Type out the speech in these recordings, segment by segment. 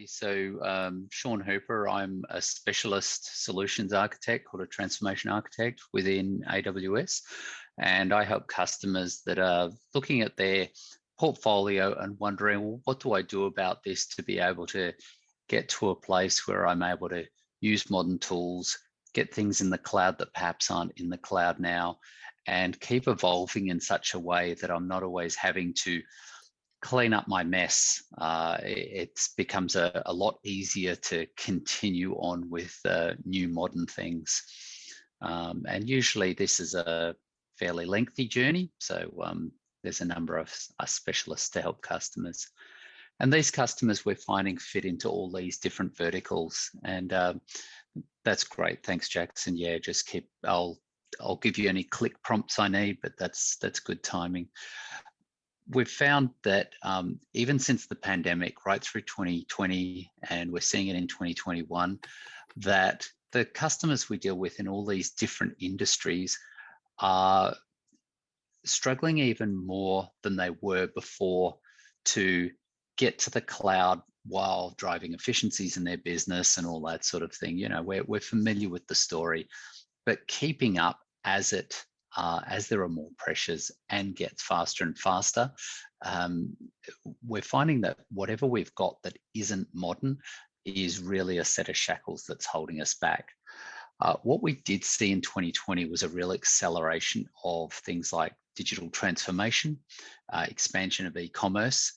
So, Sean Hooper, I'm a specialist solutions architect called a transformation architect within AWS. And I help customers that are looking at their portfolio and wondering, well, what do I do about this to be able to get to a place where I'm able to use modern tools, get things in the cloud that perhaps aren't in the cloud now, and keep evolving in such a way that I'm not always having to clean up my mess. It becomes a lot easier to continue on with new modern things. And usually this is a fairly lengthy journey. So there's a number of us specialists to help customers. And these customers we're finding fit into all these different verticals. And that's great. Thanks, Jackson. Yeah, just keep, I'll give you any click prompts I need, but that's good timing. We've found that even since the pandemic, right through 2020, and we're seeing it in 2021, that the customers we deal with in all these different industries are struggling even more than they were before to get to the cloud while driving efficiencies in their business and all that sort of thing. You know, we're familiar with the story, but keeping up as there are more pressures and gets faster and faster, we're finding that whatever we've got that isn't modern is really a set of shackles that's holding us back. What we did see in 2020 was a real acceleration of things like digital transformation, expansion of e-commerce,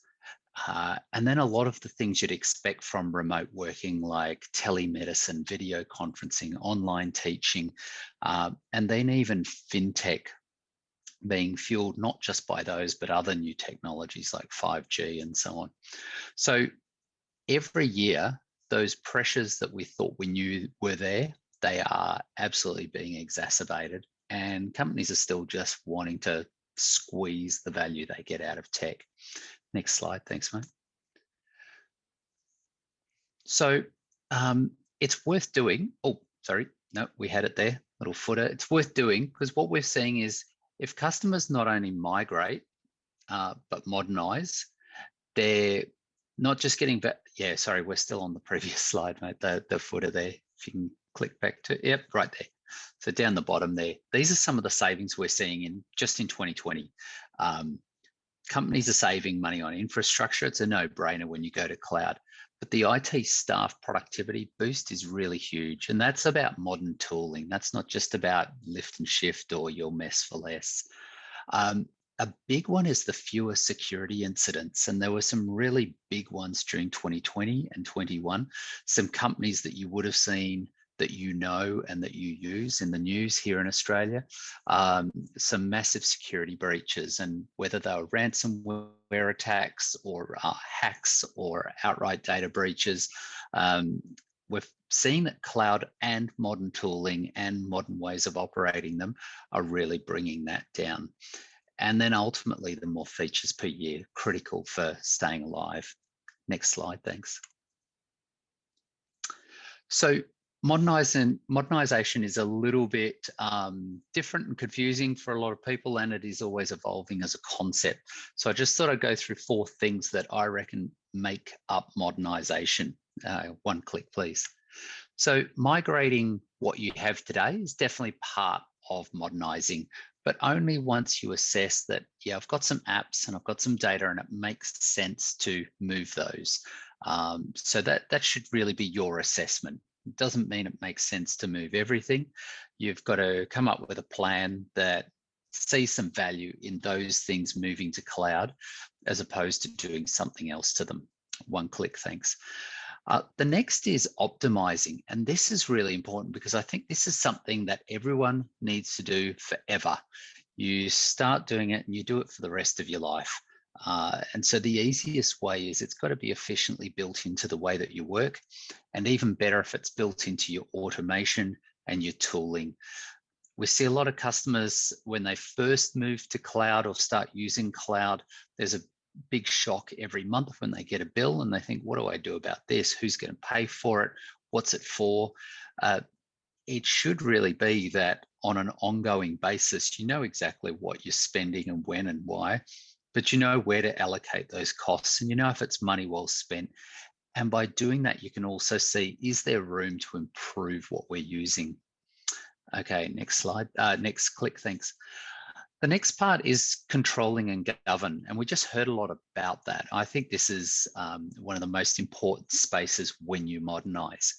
and then a lot of the things you'd expect from remote working, like telemedicine, video conferencing, online teaching, and then even fintech being fueled not just by those, but other new technologies like 5G and so on. So every year, those pressures that we thought we knew were there, they are absolutely being exacerbated, and companies are still just wanting to squeeze the value they get out of tech. Next slide, thanks, mate. So it's worth doing. Oh, sorry, no, we had it there, little footer. It's worth doing because what we're seeing is if customers not only migrate, but modernize, they're not just getting back. Yeah, sorry, we're still on the previous slide, mate, the footer there. If you can click back to, yep, right there. So down the bottom there, these are some of the savings we're seeing in just in 2020. Companies are saving money on infrastructure. It's a no-brainer when you go to cloud. But the IT staff productivity boost is really huge. And that's about modern tooling. That's not just about lift and shift or you'll mess for less. A big one is the fewer security incidents. And there were some really big ones during 2020 and 21. Some companies that you would have seen that you know and that you use in the news here in Australia, some massive security breaches, and whether they were ransomware attacks or hacks or outright data breaches, we've seen that cloud and modern tooling and modern ways of operating them are really bringing that down. And then ultimately the more features per year, critical for staying alive. Next slide, thanks. So modernization is a little bit different and confusing for a lot of people, and it is always evolving as a concept. So I just thought I'd go through 4 things that I reckon make up modernization. One click, please. So migrating what you have today is definitely part of modernizing, but only once you assess that, yeah, I've got some apps and I've got some data and it makes sense to move those. So that should really be your assessment. It doesn't mean it makes sense to move everything. You've got to come up with a plan that sees some value in those things moving to cloud as opposed to doing something else to them. One click, thanks. The next is optimizing. And this is really important because I think this is something that everyone needs to do forever. You start doing it and you do it for the rest of your life. And so the easiest way is it's got to be efficiently built into the way that you work, and even better if it's built into your automation and your tooling. We see a lot of customers when they first move to cloud or start using cloud, there's a big shock every month when they get a bill and they think, what do I do about this? Who's going to pay for it? What's it for? It should really be that on an ongoing basis, you know exactly what you're spending and when and why, but you know where to allocate those costs, and you know if it's money well spent. And by doing that, you can also see, is there room to improve what we're using? Okay, next slide, next click, thanks. The next part is controlling and govern, and we just heard a lot about that. I think this is one of the most important spaces when you modernize.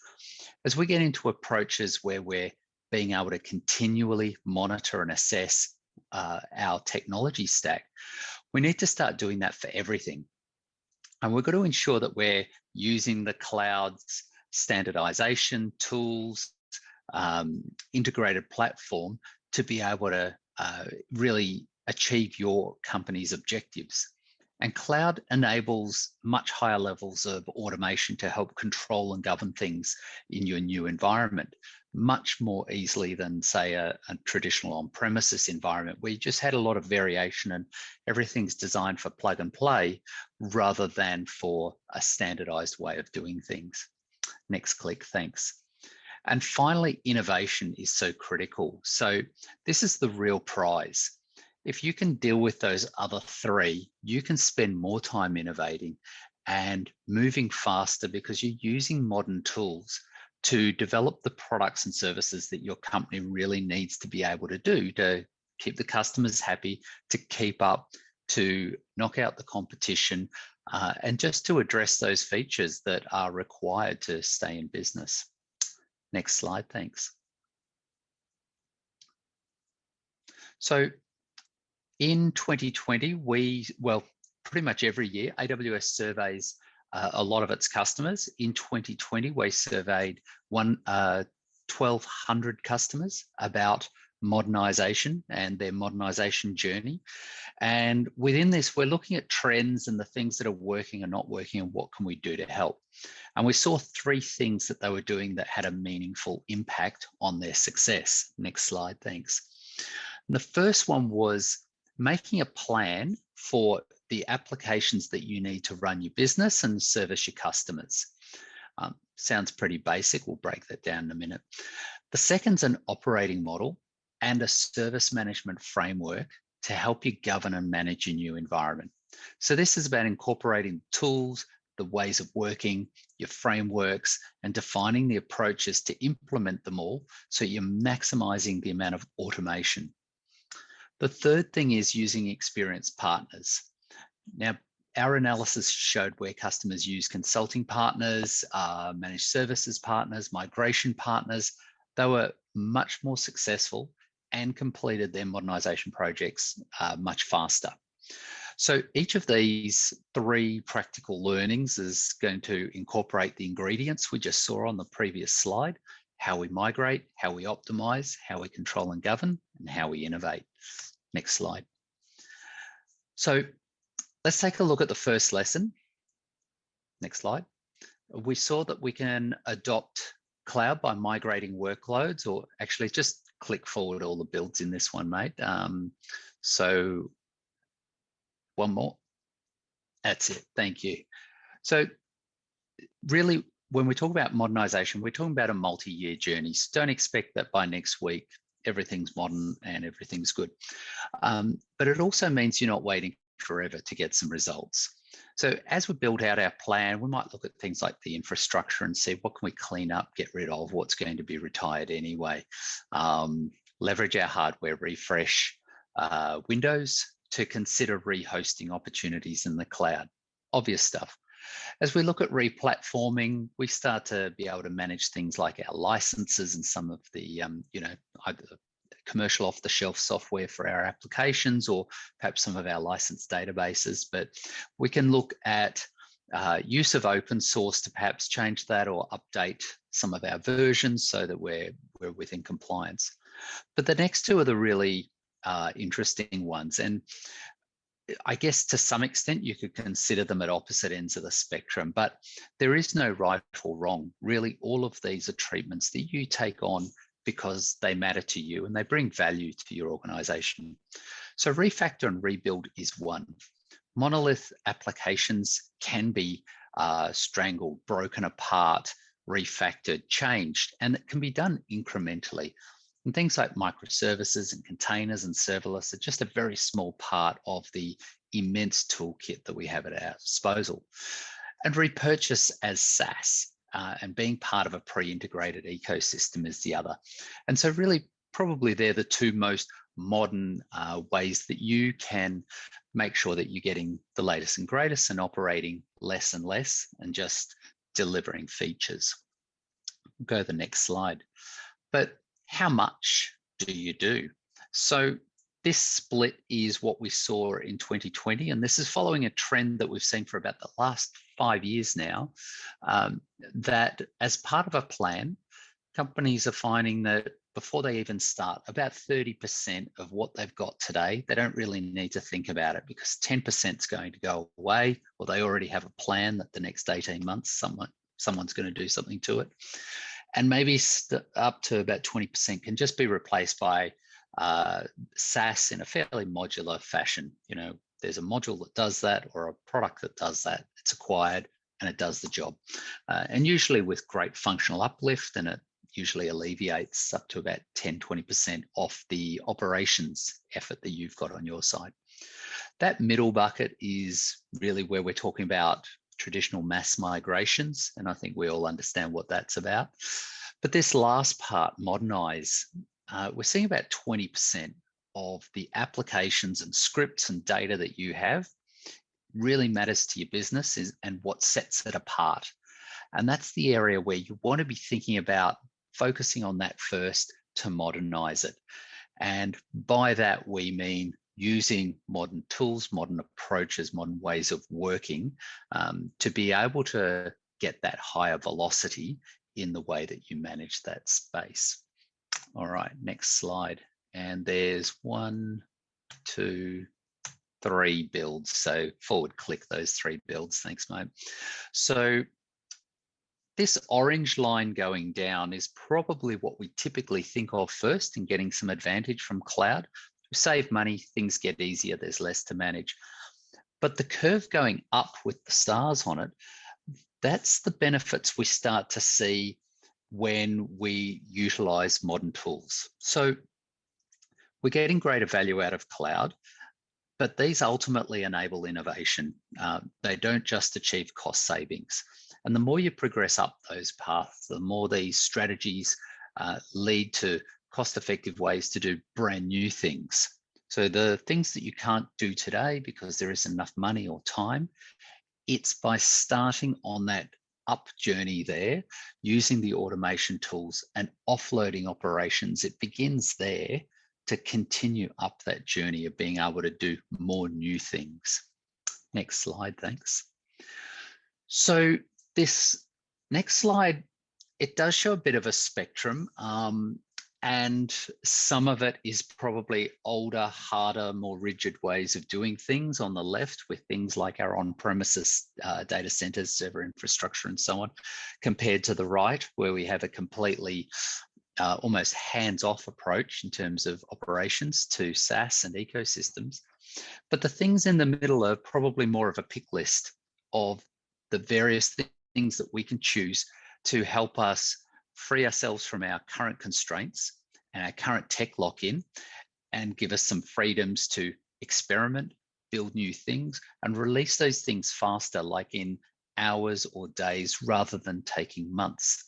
As we get into approaches where we're being able to continually monitor and assess our technology stack, we need to start doing that for everything. And we've got to ensure that we're using the cloud's standardization tools, integrated platform to be able to really achieve your company's objectives. And cloud enables much higher levels of automation to help control and govern things in your new environment, much more easily than, say, a traditional on-premises environment where you just had a lot of variation and everything's designed for plug and play rather than for a standardized way of doing things. Next click, thanks. And finally, innovation is so critical. So this is the real prize. If you can deal with those other three, you can spend more time innovating and moving faster because you're using modern tools to develop the products and services that your company really needs to be able to do to keep the customers happy, to keep up, to knock out the competition, and just to address those features that are required to stay in business. Next slide, thanks. So in 2020, pretty much every year, AWS surveys a lot of its customers. In 2020, we surveyed 1,200 customers about modernisation and their modernisation journey. And within this, we're looking at trends and the things that are working and not working and what can we do to help. And we saw three things that they were doing that had a meaningful impact on their success. Next slide, thanks. And the first one was making a plan for the applications that you need to run your business and service your customers. Sounds pretty basic. We'll break that down in a minute. The second's an operating model and a service management framework to help you govern and manage your new environment. So this is about incorporating tools, the ways of working, your frameworks, and defining the approaches to implement them all so you're maximizing the amount of automation. The third thing is using experienced partners. Now, our analysis showed where customers use consulting partners, managed services partners, migration partners. They were much more successful and completed their modernisation projects much faster. So each of these three practical learnings is going to incorporate the ingredients we just saw on the previous slide: how we migrate, how we optimize, how we control and govern, and how we innovate. Next slide. So let's take a look at the first lesson. Next slide. We saw that we can adopt cloud by migrating workloads, or actually just click forward all the builds in this one, mate. So one more. That's it. Thank you. So really, when we talk about modernisation, we're talking about a multi-year journey. So don't expect that by next week, everything's modern and everything's good. But it also means you're not waiting forever to get some results. So as we build out our plan, we might look at things like the infrastructure and see what can we clean up, get rid of, what's going to be retired anyway. Leverage our hardware refresh windows to consider rehosting opportunities in the cloud. Obvious stuff. As we look at replatforming, we start to be able to manage things like our licenses and some of the, either commercial off-the-shelf software for our applications or perhaps some of our licensed databases. But we can look at use of open source to perhaps change that or update some of our versions so that we're within compliance. But the next two are the really interesting ones. And I guess to some extent you could consider them at opposite ends of the spectrum, but there is no right or wrong. Really, all of these are treatments that you take on because they matter to you and they bring value to your organization. So refactor and rebuild is one. Monolith applications can be strangled, broken apart, refactored, changed, and it can be done incrementally. And things like microservices and containers and serverless are just a very small part of the immense toolkit that we have at our disposal. and repurchase as SaaS. And being part of a pre-integrated ecosystem is the other. And so really, probably they're the two most modern ways that you can make sure that you're getting the latest and greatest and operating less and less and just delivering features. Go to the next slide. But how much do you do? So this split is what we saw in 2020, and this is following a trend that we've seen for about the last 5 years now, that as part of a plan, companies are finding that before they even start, about 30% of what they've got today, they don't really need to think about it because 10% is going to go away, or they already have a plan that the next 18 months, someone's going to do something to it. And maybe up to about 20% can just be replaced by SaaS in a fairly modular fashion. You know, there's a module that does that or a product that does that. It's acquired and it does the job. And usually with great functional uplift, and it usually alleviates up to about 10-20% off the operations effort that you've got on your side. That middle bucket is really where we're talking about traditional mass migrations, and I think we all understand what that's about. But this last part, modernize, we're seeing about 20% of the applications and scripts and data that you have really matters to your business and what sets it apart. And that's the area where you want to be thinking about focusing on that first to modernize it. And by that, we mean using modern tools, modern approaches, modern ways of working to be able to get that higher velocity in the way that you manage that space. All right, next slide. And there's 1, 2, 3 builds. So forward click those 3 builds. Thanks, mate. So this orange line going down is probably what we typically think of first in getting some advantage from cloud. We save money, things get easier, there's less to manage. But the curve going up with the stars on it, that's the benefits we start to see when we utilize modern tools. So we're getting greater value out of cloud, but these ultimately enable innovation. They don't just achieve cost savings. And the more you progress up those paths, the more these strategies lead to cost-effective ways to do brand new things. So the things that you can't do today because there isn't enough money or time, it's by starting on that up journey there, using the automation tools and offloading operations. It begins there to continue up that journey of being able to do more new things. Next slide, thanks. So this next slide, it does show a bit of a spectrum, and some of it is probably older, harder, more rigid ways of doing things on the left with things like our on-premises data centers, server infrastructure, and so on, compared to the right, where we have a completely almost hands-off approach in terms of operations to SaaS and ecosystems. But the things in the middle are probably more of a pick list of the various things that we can choose to help us free ourselves from our current constraints and our current tech lock-in and give us some freedoms to experiment, build new things, and release those things faster, like in hours or days rather than taking months,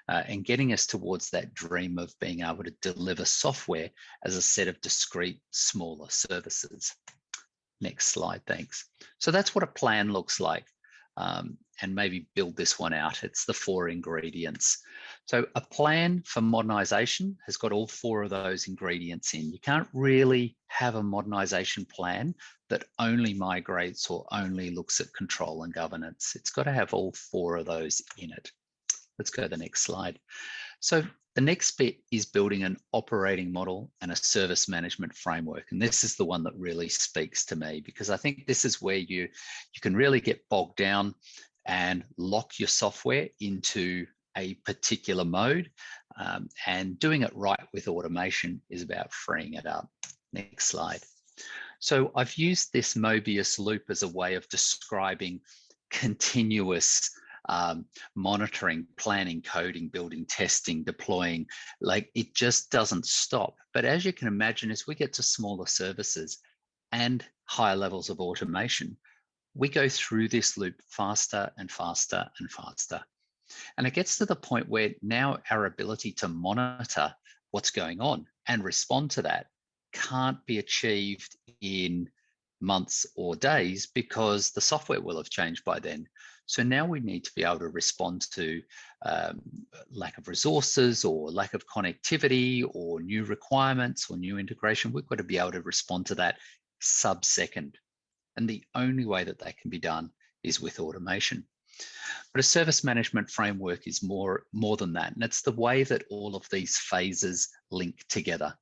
and getting us towards that dream of being able to deliver software as a set of discrete, smaller services. Next slide, thanks. So that's what a plan looks like. And maybe build this one out. It's the 4 ingredients. So a plan for modernization has got all 4 of those ingredients in. You can't really have a modernization plan that only migrates or only looks at control and governance. It's got to have all 4 of those in it. Let's go to the next slide. So the next bit is building an operating model and a service management framework. And this is the one that really speaks to me, because I think this is where you can really get bogged down and lock your software into a particular mode. And doing it right with automation is about freeing it up. Next slide. So I've used this Mobius loop as a way of describing continuous monitoring, planning, coding, building, testing, deploying. Like, it just doesn't stop. But as you can imagine, as we get to smaller services and higher levels of automation, we go through this loop faster and faster and faster. And it gets to the point where now our ability to monitor what's going on and respond to that can't be achieved in months or days because the software will have changed by then. So now we need to be able to respond to lack of resources or lack of connectivity or new requirements or new integration. We've got to be able to respond to that sub-second. And the only way that that can be done is with automation. But a service management framework is more than that. And it's the way that all of these phases link together.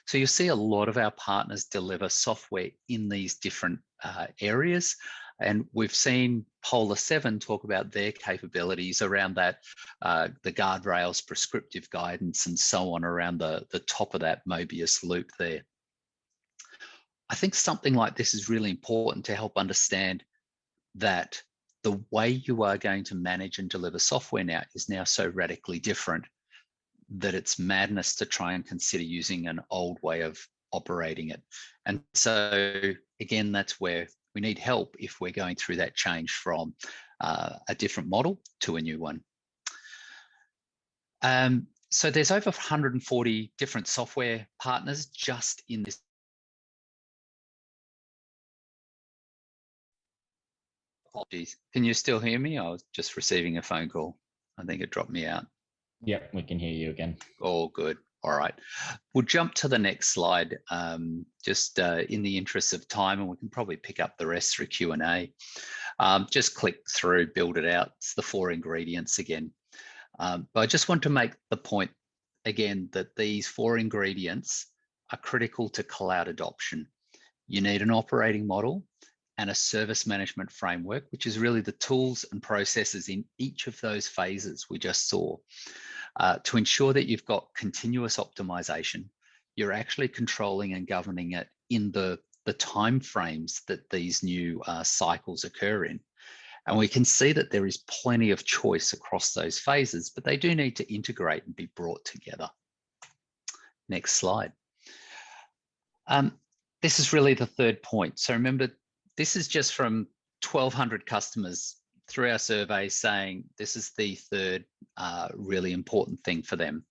So you'll see a lot of our partners deliver software in these different areas. And we've seen Polar 7 talk about their capabilities around that, the guardrails, prescriptive guidance, and so on around the top of that Mobius loop there. I think something like this is really important to help understand that the way you are going to manage and deliver software now is now so radically different that it's madness to try and consider using an old way of operating it. And so again, that's where we need help if we're going through that change from a different model to a new one. So there's over 140 different software partners just in this. Apologies. Can you still hear me? I was just receiving a phone call. I think it dropped me out. Yep, we can hear you again. Oh, good. All right. We'll jump to the next slide, just in the interest of time, and we can probably pick up the rest through Q&A. Just click through, build it out. It's the 4 ingredients again. But I just want to make the point again that these 4 ingredients are critical to cloud adoption. You need an operating model and a service management framework, which is really the tools and processes in each of those phases we just saw, to ensure that you've got continuous optimization. You're actually controlling and governing it in the time frames that these new cycles occur in. And we can see that there is plenty of choice across those phases, but they do need to integrate and be brought together. Next slide. This is really the third point. So remember, this is just from 1,200 customers through our survey saying this is the third really important thing for them,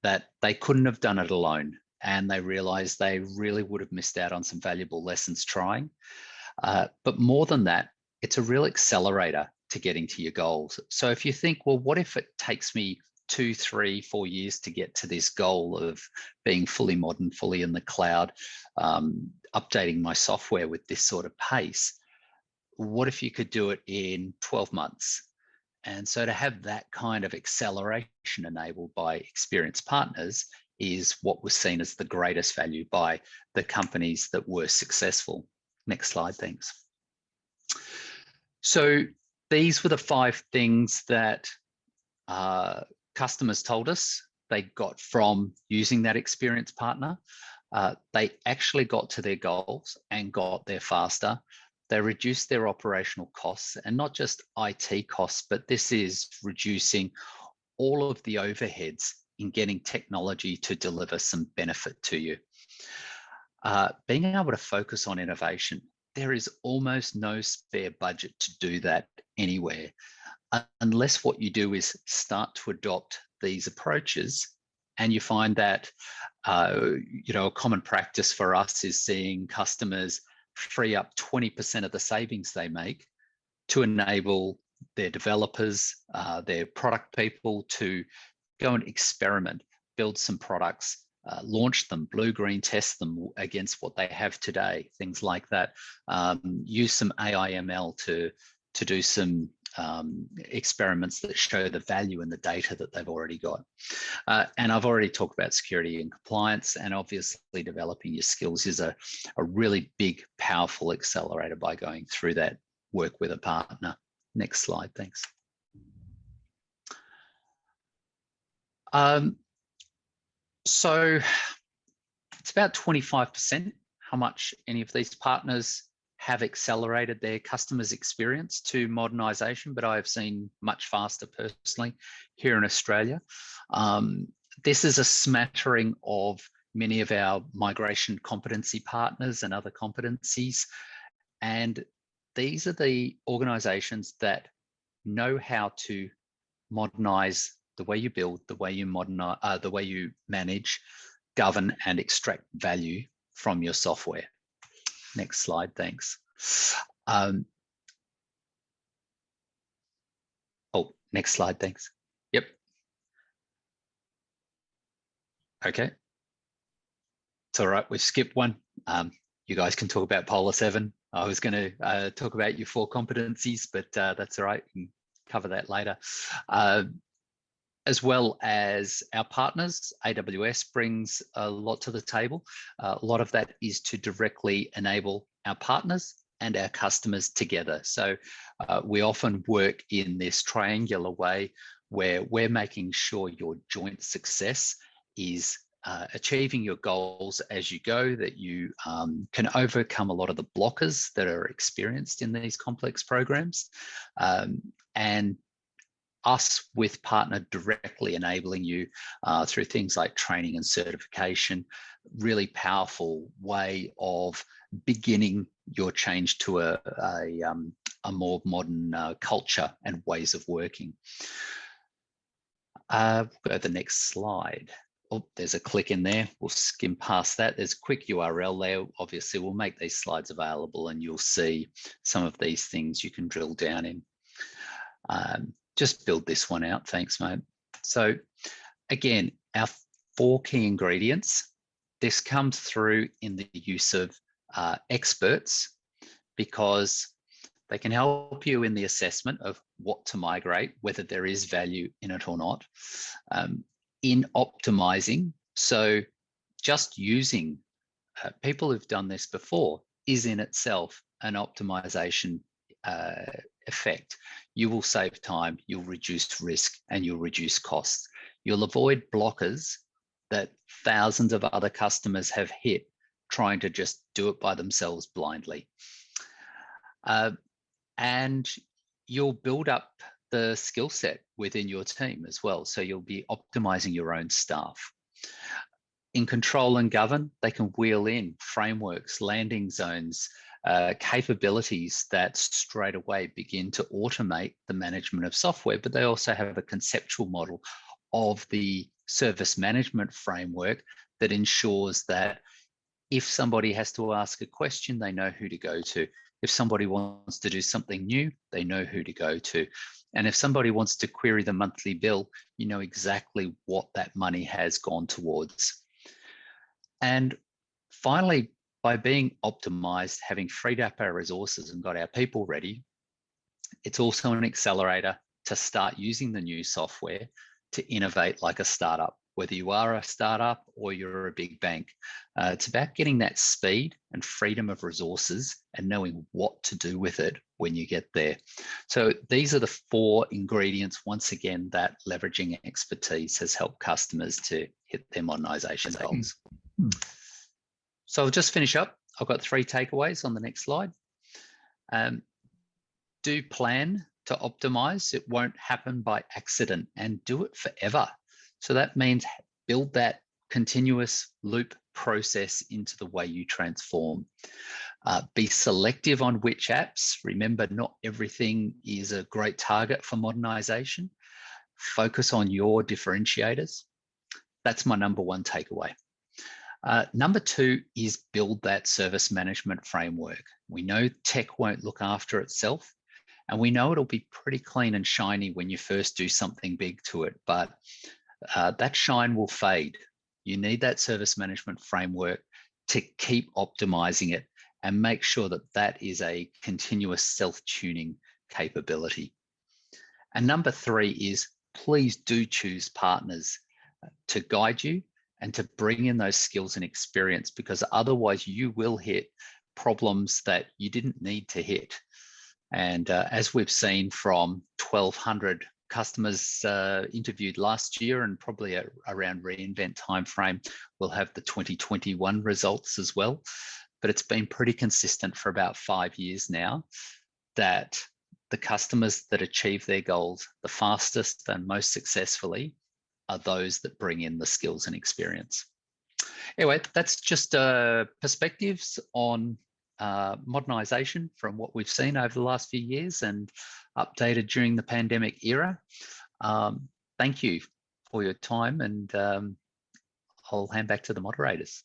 that they couldn't have done it alone. And they realized they really would have missed out on some valuable lessons trying. But more than that, it's a real accelerator to getting to your goals. So if you think, well, what if it takes me 2, 3, 4 years to get to this goal of being fully modern, fully in the cloud, updating my software with this sort of pace? What if you could do it in 12 months? And so to have that kind of acceleration enabled by experienced partners is what was seen as the greatest value by the companies that were successful. Next slide, thanks. So these were the 5 things that customers told us they got from using that experienced partner. They actually got to their goals and got there faster. They reduced their operational costs, and not just IT costs, but this is reducing all of the overheads in getting technology to deliver some benefit to you. Being able to focus on innovation, there is almost no spare budget to do that anywhere, unless what you do is start to adopt these approaches. And you find that, a common practice for us is seeing customers free up 20% of the savings they make to enable their developers, their product people to go and experiment, build some products, launch them, blue-green test them against what they have today, things like that. Use some AI ML to do some experiments that show the value in the data that they've already got. And I've already talked about security and compliance, and obviously developing your skills is a really big, powerful accelerator by going through that work with a partner. Next slide, thanks. So it's about 25% how much any of these partners have accelerated their customers' experience to modernisation, but I have seen much faster personally here in Australia. This is a smattering of many of our migration competency partners and other competencies. And these are the organizations that know how to modernize the way you build, the way you modernize, the way you manage, govern, and extract value from your software. Next slide, thanks. Oh, next slide, thanks. Yep. Okay. It's all right, we've skipped one. You guys can talk about Polar 7. I was going to talk about your 4 competencies, but that's all right. We can cover that later. As well as our partners, AWS brings a lot to the table. A lot of that is to directly enable our partners and our customers together. So we often work in this triangular way where we're making sure your joint success is achieving your goals as you go, that you can overcome a lot of the blockers that are experienced in these complex programs, and us with partner directly enabling you through things like training and certification. Really powerful way of beginning your change to a more modern culture and ways of working. Go to the next slide. Oh, there's a click in there. We'll skim past that. There's a quick URL there. Obviously, we'll make these slides available and you'll see some of these things you can drill down in. Just build this one out. Thanks, mate. So again, our 4 key ingredients. This comes through in the use of experts, because they can help you in the assessment of what to migrate, whether there is value in it or not. In optimizing, so just using people who've done this before is in itself an optimization effect. You will save time, you'll reduce risk, and you'll reduce costs. You'll avoid blockers that thousands of other customers have hit trying to just do it by themselves blindly. And you'll build up the skill set within your team as well. So you'll be optimizing your own staff. In control and govern, they can wheel in frameworks, landing zones, capabilities that straight away begin to automate the management of software, but they also have a conceptual model of the service management framework that ensures that if somebody has to ask a question, they know who to go to. If somebody wants to do something new, they know who to go to. And if somebody wants to query the monthly bill, you know exactly what that money has gone towards. And finally, by being optimized, having freed up our resources and got our people ready, it's also an accelerator to start using the new software to innovate like a startup. Whether you are a startup or you're a big bank, it's about getting that speed and freedom of resources and knowing what to do with it when you get there. So these are the 4 ingredients, once again, that leveraging expertise has helped customers to hit their modernization goals. So I'll just finish up. I've got 3 takeaways on the next slide. Do plan to optimize. It won't happen by accident, and do it forever. So that means build that continuous loop process into the way you transform. Be selective on which apps. Remember, not everything is a great target for modernization. Focus on your differentiators. That's my number 1 takeaway. Number 2 is build that service management framework. We know tech won't look after itself, and we know it'll be pretty clean and shiny when you first do something big to it, but that shine will fade. You need that service management framework to keep optimizing it and make sure that that is a continuous self-tuning capability. And number 3 is please do choose partners to guide you and to bring in those skills and experience, because otherwise you will hit problems that you didn't need to hit. And as we've seen from 1,200 customers interviewed last year, and probably around reInvent timeframe, we'll have the 2021 results as well. But it's been pretty consistent for about 5 years now that the customers that achieve their goals the fastest and most successfully are those that bring in the skills and experience. Anyway, that's just perspectives on modernisation from what we've seen over the last few years and updated during the pandemic era. Thank you for your time, and I'll hand back to the moderators.